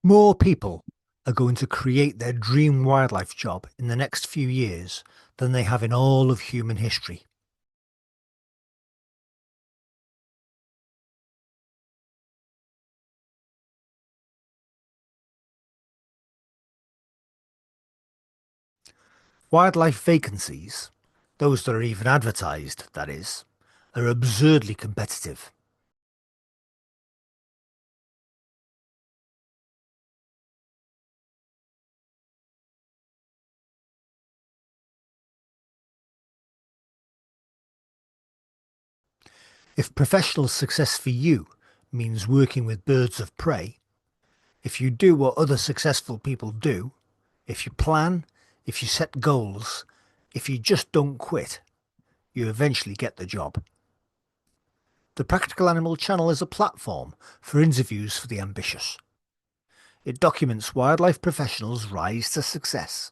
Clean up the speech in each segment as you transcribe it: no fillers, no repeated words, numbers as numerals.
More people are going to create their dream wildlife job in the next few years than they have in all of human history. Wildlife vacancies, those that are even advertised, that is, are absurdly competitive. If professional success for you means working with birds of prey, if you do what other successful people do, if you plan, if you set goals, if you just don't quit, you eventually get the job. The Practical Animal channel is a platform for interviews for the ambitious. It documents wildlife professionals' rise to success,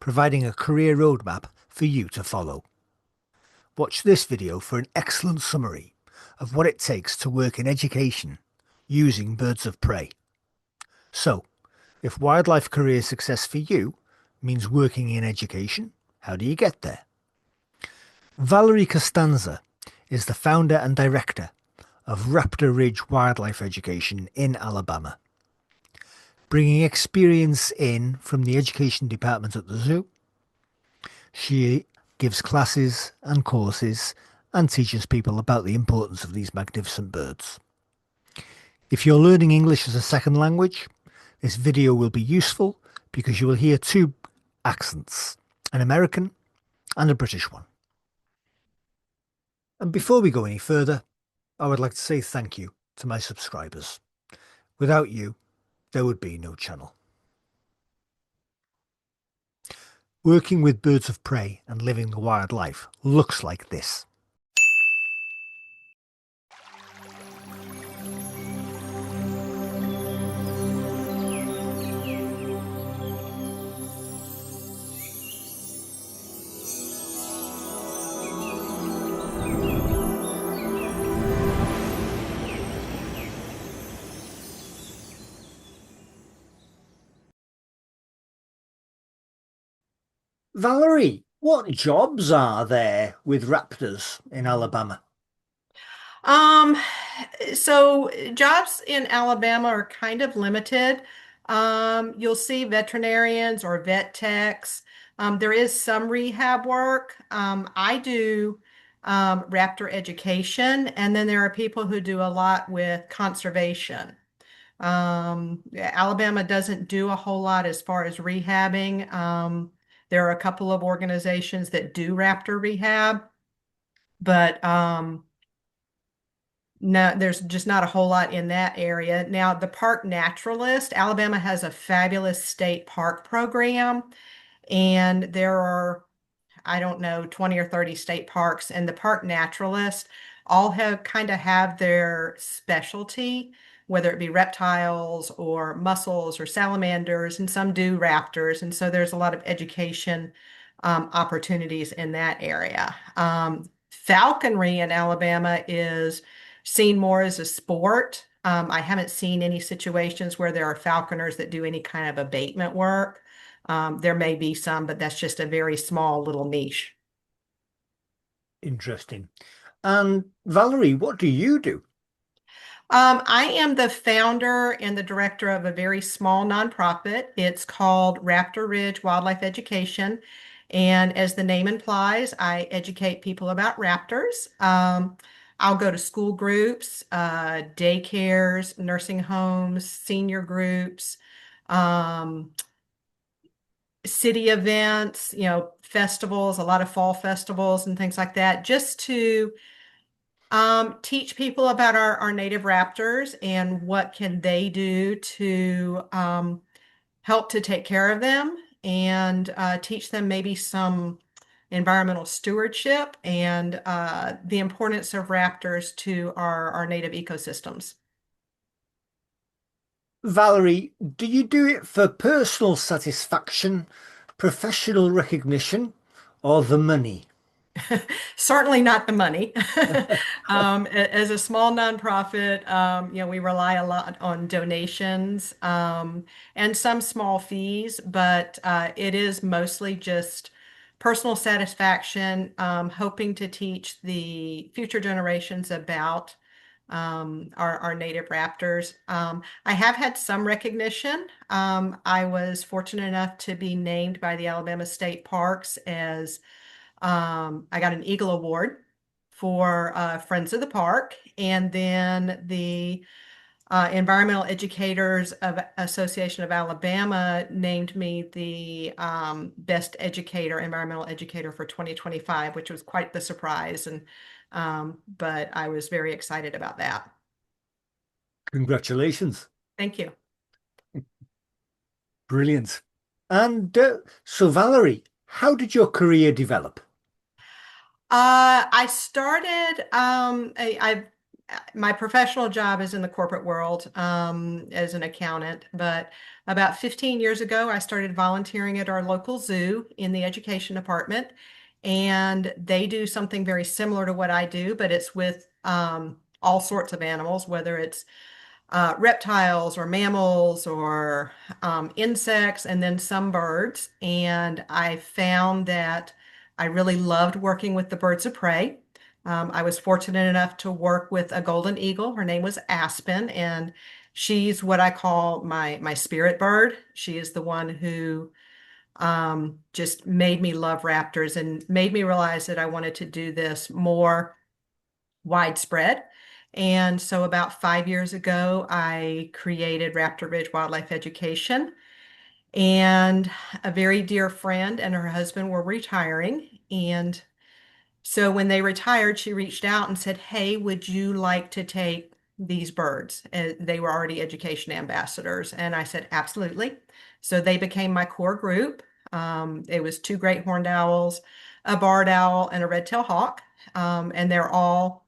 providing a career roadmap for you to follow. Watch this video for an excellent summary of what it takes to work in education using birds of prey. So, if wildlife career success for you means working in education, how do you get there? Valerie Castanza is the founder and director of Raptor Ridge Wildlife Education in Alabama, bringing experience in from the education department at the zoo. She gives classes and courses and teaches people about the importance of these magnificent birds. If you're learning English as a second language, this video will be useful because you will hear two accents, an American and a British one. And before we go any further, I would like to say thank you to my subscribers. Without you, there would be no channel. Working with birds of prey and living the wild life looks like this. Valerie, what jobs are there with raptors in Alabama? Um, so jobs in Alabama are kind of limited. You'll see veterinarians or vet techs. There is some rehab work. I do raptor education, and then there are people who do a lot with conservation. Alabama doesn't do a whole lot as far as rehabbing. There are a couple of organizations that do raptor rehab, but no, there's just not a whole lot in that area. Now, the park naturalist, Alabama has a fabulous state park program, and there are, I don't know, 20 or 30 state parks, and the park naturalists all have kind of have their specialty, whether it be reptiles or mussels or salamanders, and some do raptors. And so there's a lot of education opportunities in that area. Falconry in Alabama is seen more as a sport. I haven't seen any situations where there are falconers that do any kind of abatement work. There may be some, but that's just a very small little niche. Interesting. And Valerie, what do you do? I am the founder and the director of a very small nonprofit. It's called Raptor Ridge Wildlife Education. And as the name implies, I educate people about raptors. I'll go to school groups, daycares, nursing homes, senior groups, um, city events, festivals, a lot of fall festivals and things like that, just to teach people about our native raptors and what can they do to help to take care of them and teach them maybe some environmental stewardship and the importance of raptors to our native ecosystems. Valerie, do you do it for personal satisfaction, professional recognition, or the money? Certainly not the money. As a small nonprofit, we rely a lot on donations, and some small fees, but it is mostly just personal satisfaction, hoping to teach the future generations about our native raptors. I have had some recognition. I was fortunate enough to be named by the Alabama State Parks as I got an Eagle Award for Friends of the Park, and then the Environmental Educators of Association of Alabama named me the best educator, environmental educator for 2025, which was quite the surprise. And but I was very excited about that. Congratulations. Thank you. Brilliant. And so, Valerie, how did your career develop? I started, my professional job is in the corporate world, as an accountant, but about 15 years ago, I started volunteering at our local zoo in the education department. And they do something very similar to what I do, but it's with all sorts of animals, whether it's reptiles or mammals or insects, and then some birds. And I found that I really loved working with the birds of prey. I was fortunate enough to work with a golden eagle. Her name was Aspen, and she's what I call my spirit bird. She is the one who just made me love raptors and made me realize that I wanted to do this more widespread. And so about 5 years ago, I created Raptor Ridge Wildlife Education. And a very dear friend and her husband were retiring. And so when they retired, she reached out and said, "Hey, would you like to take these birds?" They were already education ambassadors. And I said, "Absolutely." So they became my core group. It was two great horned owls, a barred owl, and a red-tailed hawk. And they're all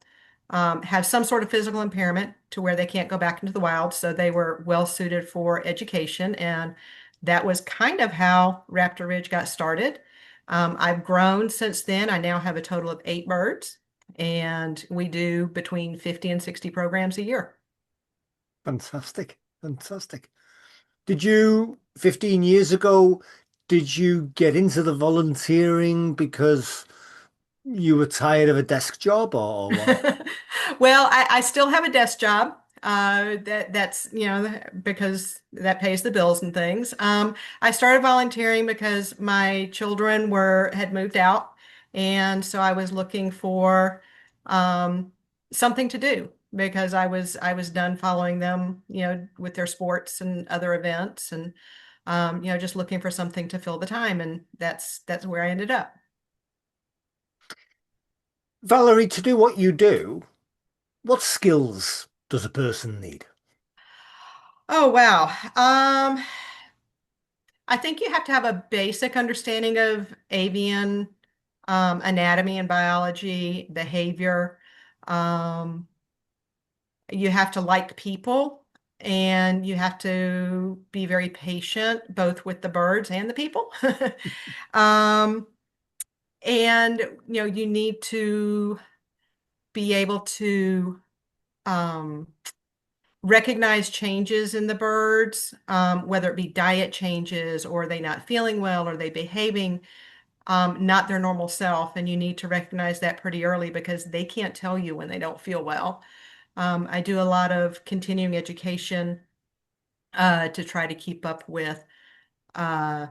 have some sort of physical impairment to where they can't go back into the wild. So they were well suited for education. And that was kind of how Raptor Ridge got started. I've grown since then. I now have a total of 8 birds, and we do between 50 and 60 programs a year. Fantastic. Fantastic. 15 years ago, did you get into the volunteering because you were tired of a desk job or what? Well, I still have a desk job. That's because that pays the bills and things. I started volunteering because my children were had moved out, and so I was looking for um, something to do because I was done following them, with their sports and other events, and just looking for something to fill the time, and that's where I ended up. Valerie, to do what you do, what skills does a person need? Oh wow. I think you have to have a basic understanding of avian anatomy and biology, behavior. Um, you have to like people, and you have to be very patient, both with the birds and the people. Um, and you need to be able to um, recognize changes in the birds, whether it be diet changes, or they not feeling well, or they behaving not their normal self. And you need to recognize that pretty early because they can't tell you when they don't feel well. I do a lot of continuing education to try to keep up with uh,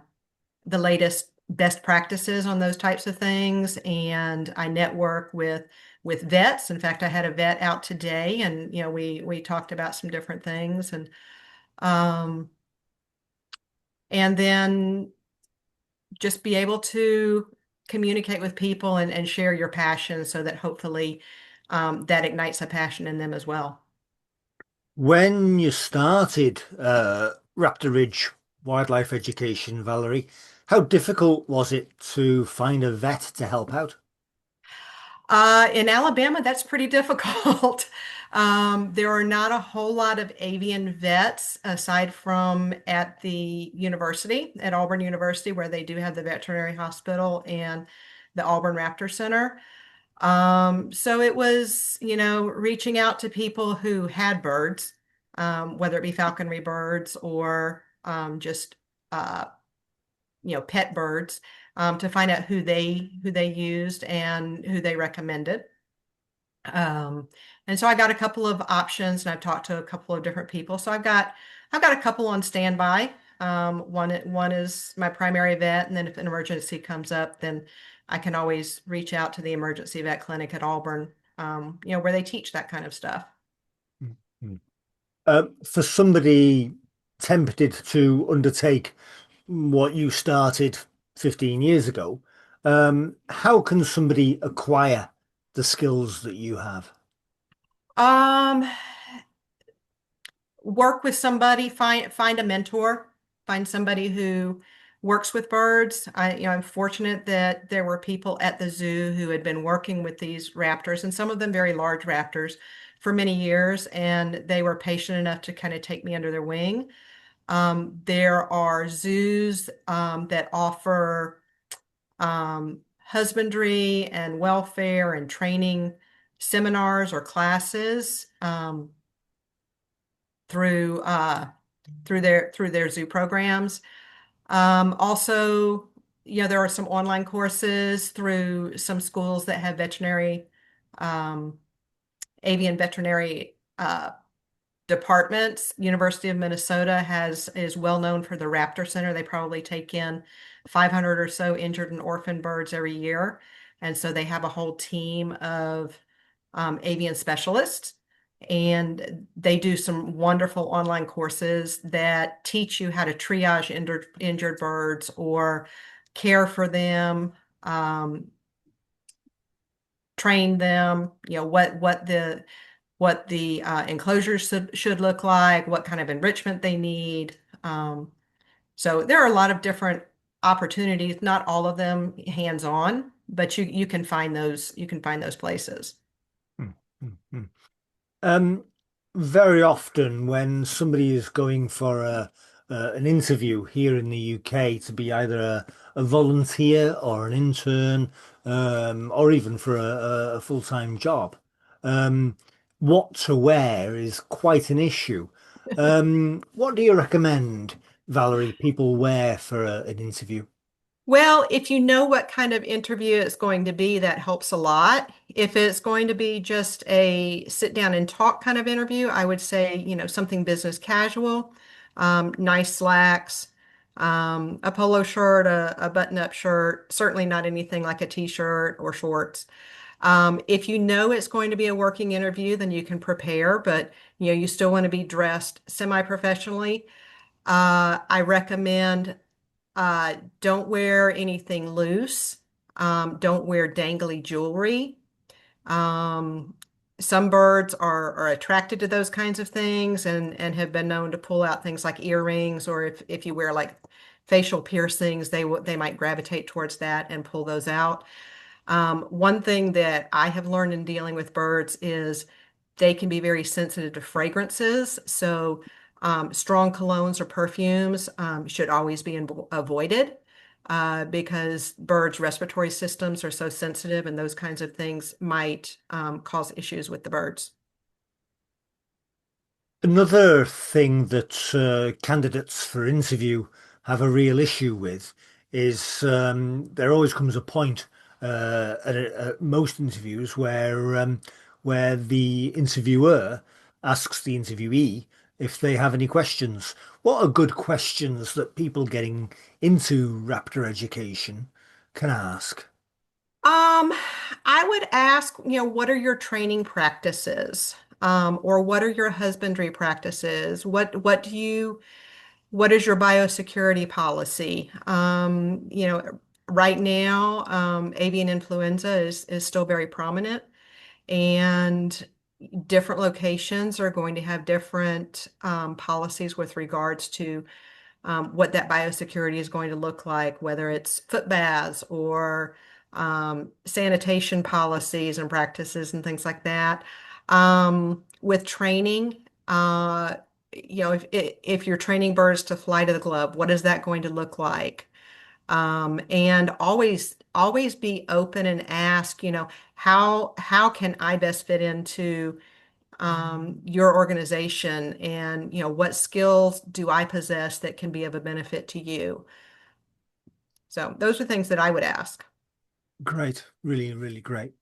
the latest best practices on those types of things. And I network with vets. In fact, I had a vet out today, and we talked about some different things, um, and then just be able to communicate with people and share your passion so that hopefully that ignites a passion in them as well. When you started Raptor Ridge Wildlife Education, Valerie, how difficult was it to find a vet to help out? In Alabama, that's pretty difficult. There are not a whole lot of avian vets aside from at the university, at Auburn University, where they do have the veterinary hospital. And the Auburn Raptor Center. So it was, reaching out to people who had birds, whether it be falconry birds or just uh, pet birds, to find out who they used and who they recommended. Um, and so I got a couple of options, and I've talked to a couple of different people. So I've got a couple on standby. One is my primary vet, and then if an emergency comes up, then I can always reach out to the emergency vet clinic at Auburn, where they teach that kind of stuff. Mm. For somebody tempted to undertake what you started 15 years ago, how can somebody acquire the skills that you have? Um, Work with somebody, find a mentor, find somebody who works with birds. I'm fortunate that there were people at the zoo who had been working with these raptors, and some of them very large raptors, for many years, and they were patient enough to kind of take me under their wing. There are zoos that offer husbandry and welfare and training seminars or classes. Through through their zoo programs. Also, there are some online courses through some schools that have um, avian veterinary departments. University of Minnesota is well known for the Raptor Center. They probably take in 500 or so injured and orphaned birds every year, and so they have a whole team of avian specialists. And they do some wonderful online courses that teach you how to triage injured birds or care for them, um, train them, what the enclosures should look like, what kind of enrichment they need. So there are a lot of different opportunities, not all of them hands-on, but you can find those places. Mm, mm, mm. Um, Very often when somebody is going for an interview here in the UK to be either a volunteer or an intern, or even for a full-time job, um, what to wear is quite an issue. What do you recommend, Valerie, people wear for an interview? Well, if you know what kind of interview it's going to be, that helps a lot. If it's going to be just a sit down and talk kind of interview, I would say, something business casual, nice slacks, a polo shirt, a button-up shirt, certainly not anything like a t-shirt or shorts. If you know it's going to be a working interview, then you can prepare, but you still want to be dressed semi-professionally. I recommend don't wear anything loose. Don't wear dangly jewelry. Um, some birds are attracted to those kinds of things and have been known to pull out things like earrings, or if you wear like facial piercings, they might gravitate towards that and pull those out. One thing that I have learned in dealing with birds is they can be very sensitive to fragrances. So, strong colognes or perfumes should always be avoided because birds' respiratory systems are so sensitive, and those kinds of things might cause issues with the birds. Another thing that candidates for interview have a real issue with is there always comes a point at most interviews where the interviewer asks the interviewee if they have any questions. What are good questions that people getting into raptor education can ask? Um, I would ask, what are your training practices? Or what are your husbandry practices? What is your biosecurity policy? Right now, avian influenza is still very prominent, and different locations are going to have different policies with regards to what that biosecurity is going to look like, whether it's foot baths or sanitation policies and practices and things like that. With training, if you're training birds to fly to the glove, what is that going to look like? And always be open and ask, how can I best fit into your organization, and what skills do I possess that can be of a benefit to you? So those are things that I would ask. Great, really, really great.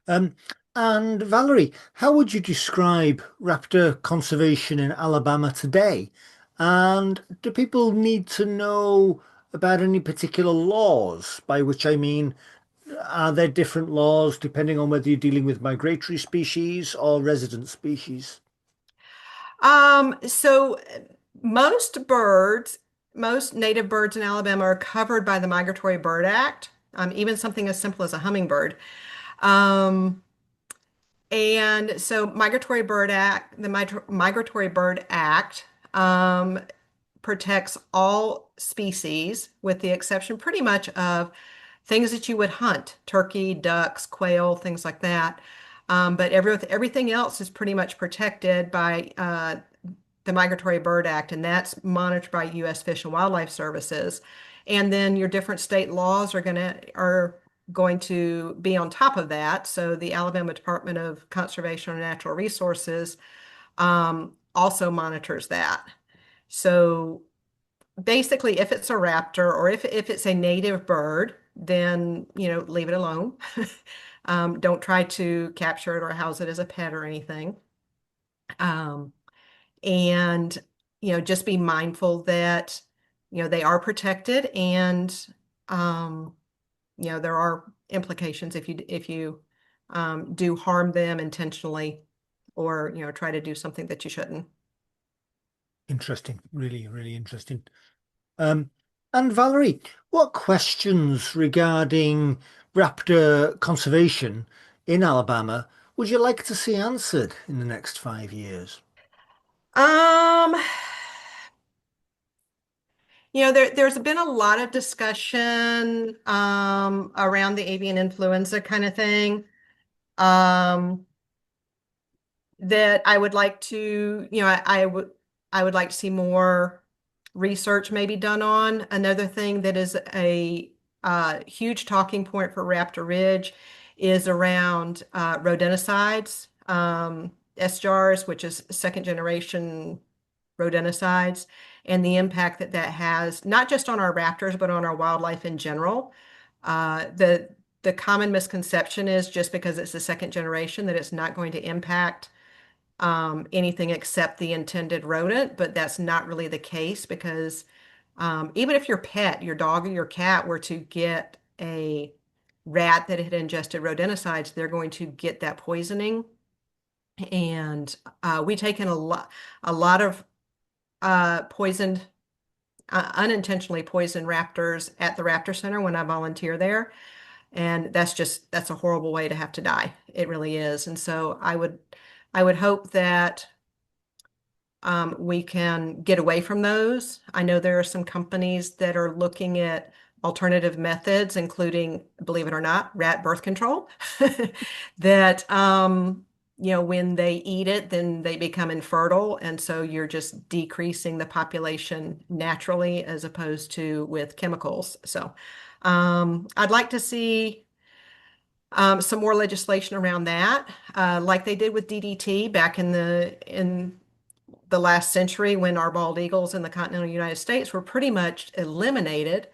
Um, and Valerie, how would you describe raptor conservation in Alabama today? And do people need to know about any particular laws? By which I mean, are there different laws depending on whether you're dealing with migratory species or resident species? So most native birds in Alabama are covered by the Migratory Bird Act, even something as simple as a hummingbird. Um, and so the Migratory Bird Act, protects all species with the exception pretty much of things that you would hunt, turkey, ducks, quail, things like that. But everything else is pretty much protected by the Migratory Bird Act, and that's monitored by U.S. Fish and Wildlife Services. And then your different state laws are going to be on top of that. So the Alabama Department of Conservation and Natural Resources also monitors that. So basically, if it's a raptor or if it's a native bird, then leave it alone. Don't try to capture it or house it as a pet or anything. Um, and just be mindful that they are protected, and um, there are implications if you do harm them intentionally, or try to do something that you shouldn't. Interesting, really, really interesting. Um, and Valerie, what questions regarding raptor conservation in Alabama would you like to see answered in the next 5 years? Um, there's been a lot of discussion around the avian influenza kind of thing. Um, that I would like to, I would like to see more research maybe done on. Another thing that is a huge talking point for Raptor Ridge is around rodenticides, SJARs, which is second generation rodenticides, and the impact that that has not just on our raptors but on our wildlife in general. The common misconception is just because it's the second generation that it's not going to impact anything except the intended rodent, but that's not really the case because even if your pet, your dog or your cat were to get a rat that had ingested rodenticides, they're going to get that poisoning. And we take in a lot of poisoned, unintentionally poisoned raptors at the Raptor Center when I volunteer there. And that's a horrible way to have to die. It really is. And so I would hope that we can get away from those. I know there are some companies that are looking at alternative methods, including, believe it or not, rat birth control, that when they eat it, then they become infertile, and so you're just decreasing the population naturally as opposed to with chemicals. So I'd like to see some more legislation around that, like they did with DDT back in the last century when our bald eagles in the continental United States were pretty much eliminated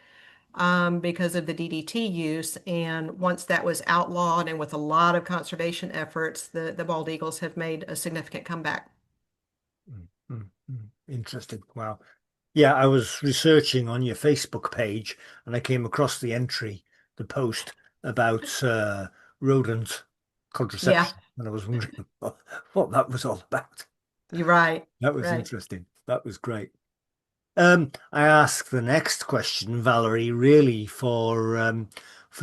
because of the DDT use. And once that was outlawed and with a lot of conservation efforts, the bald eagles have made a significant comeback. Mm, Interesting. Wow. Yeah, I was researching on your Facebook page and I came across the entry, the post about rodent Yeah, contraception, and I was wondering what that was all about. you're right. That was Right. interesting. That was great. I ask the next question, Valerie, really for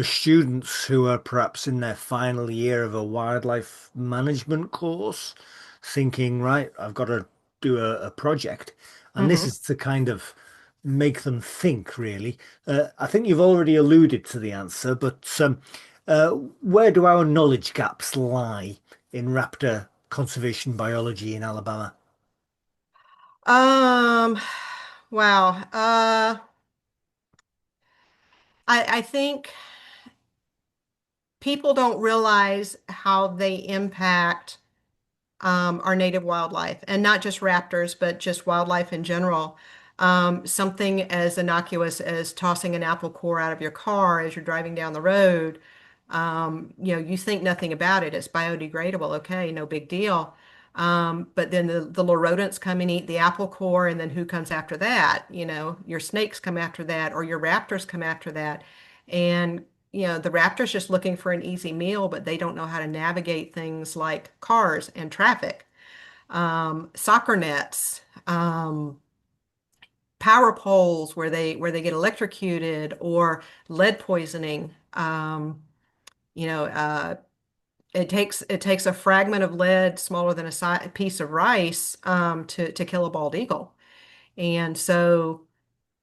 students who are perhaps in their final year of a wildlife management course, thinking, right, I've got to do a project, and this Hmm. is to kind of make them think, really. I think you've already alluded to the answer, but uh, where do our knowledge gaps lie in raptor conservation biology in Alabama? Um, wow. I think people don't realize how they impact our native wildlife, and not just raptors, but just wildlife in general. Something as innocuous as tossing an apple core out of your car as you're driving down the road, you think nothing about it. It's biodegradable. Okay, no big deal. But then the little rodents come and eat the apple core, and then who comes after that? Your snakes come after that, or your raptors come after that. And the raptor's just looking for an easy meal, but they don't know how to navigate things like cars and traffic, soccer nets, power poles where they get electrocuted, or lead poisoning. You know, uh, it takes a fragment of lead smaller than a piece of rice to kill a bald eagle. And so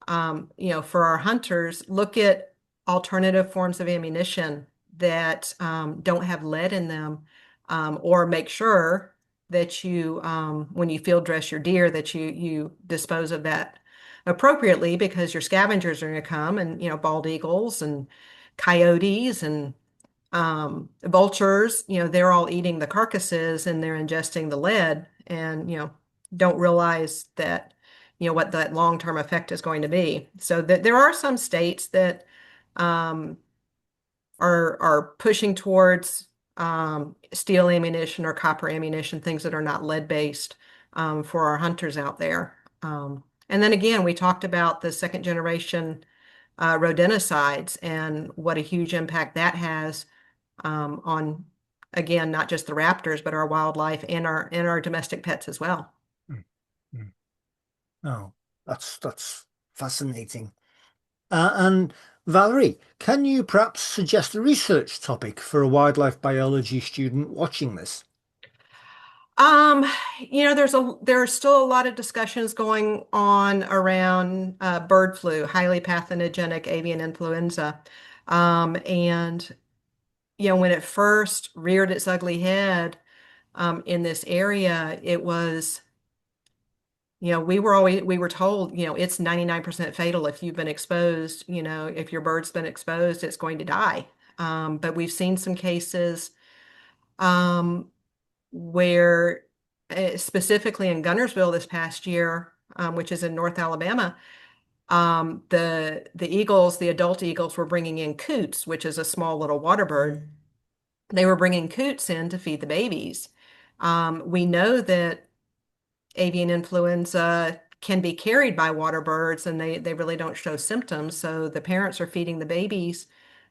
for our hunters, look at alternative forms of ammunition that don't have lead in them, or make sure that when you field dress your deer, that you dispose of that appropriately, because your scavengers are going to come, and bald eagles and coyotes and vultures, they're all eating the carcasses and they're ingesting the lead, and don't realize that what that long-term effect is going to be. So that there are some states that um, are pushing towards steel ammunition or copper ammunition, things that are not lead-based, for our hunters out there. And then again, we talked about the second generation rodenticides and what a huge impact that has on, again, not just the raptors, but our wildlife and our domestic pets as well. Mm, mm. Oh, that's fascinating. And Valerie, can you perhaps suggest a research topic for a wildlife biology student watching this? Um, there's still a lot of discussions going on around bird flu, highly pathogenic avian influenza. And when it first reared its ugly head in this area, it was, we were told, it's 99% fatal if you've been exposed. If your bird's been exposed, it's going to die. But we've seen some cases um, where, specifically in Gunnersville this past year, which is in North Alabama, the adult eagles were bringing in coots, which is a small little water bird. They were bringing coots in to feed the babies. We know that avian influenza can be carried by water birds, and they really don't show symptoms. So the parents are feeding the babies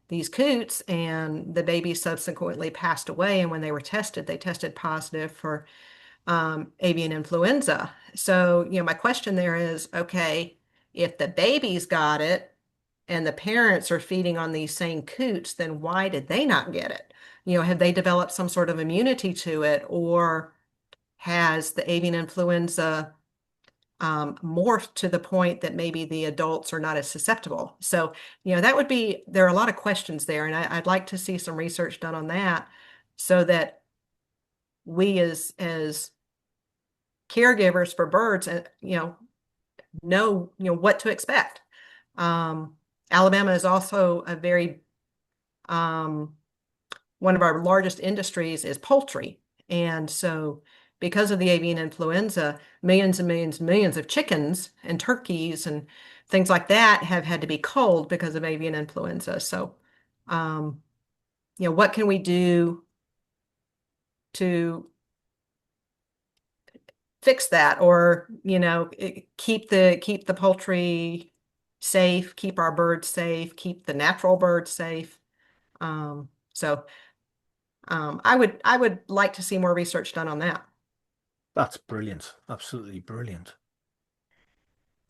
these coots, and the babies subsequently passed away. And when they were tested, they tested positive for avian influenza. So, my question there is, okay, if the babies got it and the parents are feeding on these same coots, then why did they not get it? Have they developed some sort of immunity to it, or has the avian influenza morphed to the point that maybe the adults are not as susceptible? So, there are a lot of questions there, and I'd like to see some research done on that, so that we as caregivers for birds, know what to expect. Um, Alabama is also a very um, one of our largest industries is poultry, and so because of the avian influenza, millions and millions and millions of chickens and turkeys and things like that have had to be culled because of avian influenza. So, um, what can we do to fix that, or keep the poultry safe, keep our birds safe, keep the natural birds safe. So I would like to see more research done on that. That's brilliant. Absolutely brilliant.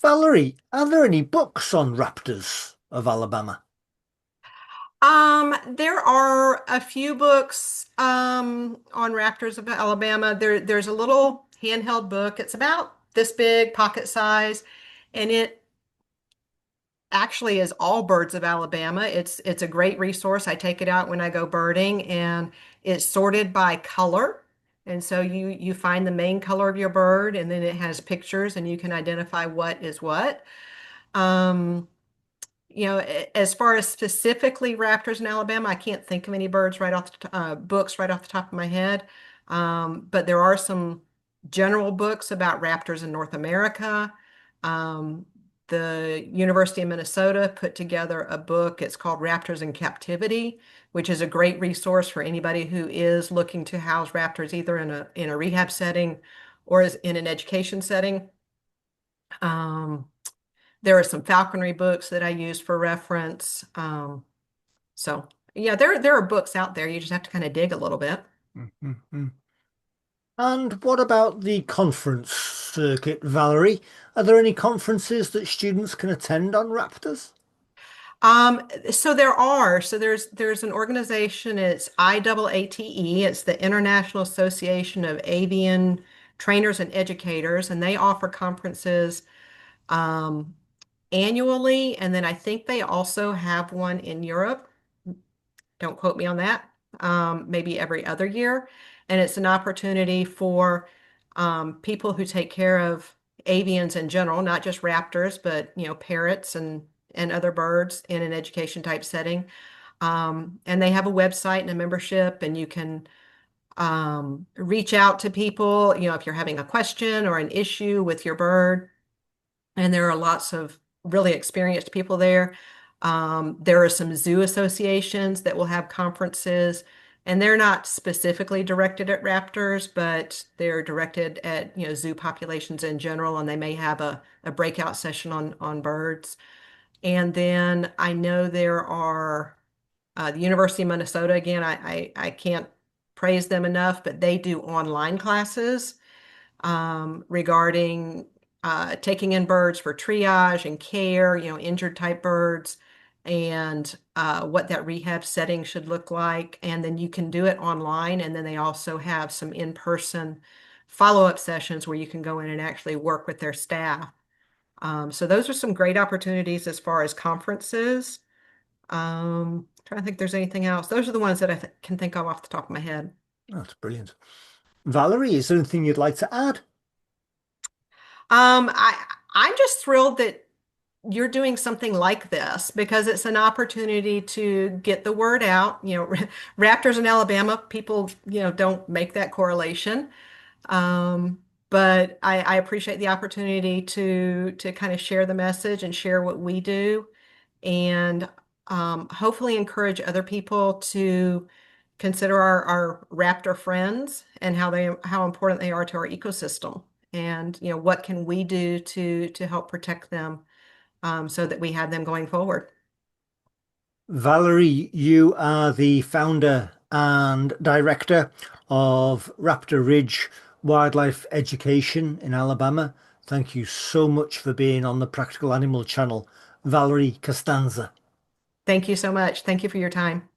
Valerie, are there any books on raptors of Alabama? There are a few books on raptors of Alabama. There's a little handheld book. It's about this big, pocket size, and it actually is all birds of Alabama. It's a great resource. I take it out when I go birding, and it's sorted by color. And so you find the main color of your bird, and then it has pictures, and you can identify what is what. Um, as far as specifically raptors in Alabama, I can't think of any birds right off books right off the top of my head. But there are some general books about raptors in North America. Um, the University of Minnesota put together a book. It's called Raptors in Captivity, which is a great resource for anybody who is looking to house raptors either in a rehab setting or is in an education setting. Um, there are some falconry books that I use for reference. So yeah, there are books out there. You just have to kind of dig a little bit. Mhm. And what about the conference circuit, Valerie? Are there any conferences that students can attend on raptors? So there are. So there's an organization. It's IAATE. It's the International Association of Avian Trainers and Educators, and they offer conferences um, annually. And then I think they also have one in Europe. Don't quote me on that. Maybe every other year. And it's an opportunity for people who take care of avians in general, not just raptors, but parrots and other birds in an education type setting. And they have a website and a membership, and you can reach out to people, if you're having a question or an issue with your bird. And there are lots of really experienced people there. There are some zoo associations that will have conferences, and they're not specifically directed at raptors, but they're directed at zoo populations in general, and they may have a breakout session on birds. And then I know there are the University of Minnesota, again, I can't praise them enough, but they do online classes regarding taking in birds for triage and care, injured type birds, and what that rehab setting should look like. And then you can do it online. And then they also have some in-person follow-up sessions where you can go in and actually work with their staff. So those are some great opportunities as far as conferences. Trying to think if there's anything else. Those are the ones that I th can think of off the top of my head. That's brilliant. Valerie, is there anything you'd like to add? I'm just thrilled that you're doing something like this because it's an opportunity to get the word out. Raptors in Alabama, people, don't make that correlation. Um, but I appreciate the opportunity to kind of share the message and share what we do, and hopefully encourage other people to consider our raptor friends and how important they are to our ecosystem, and what can we do to help protect them so that we have them going forward. Valerie, you are the founder and director of Raptor Ridge Wildlife Education in Alabama. Thank you so much for being on the Practical Animal Channel, Valerie Castanza. Thank you so much. Thank you for your time.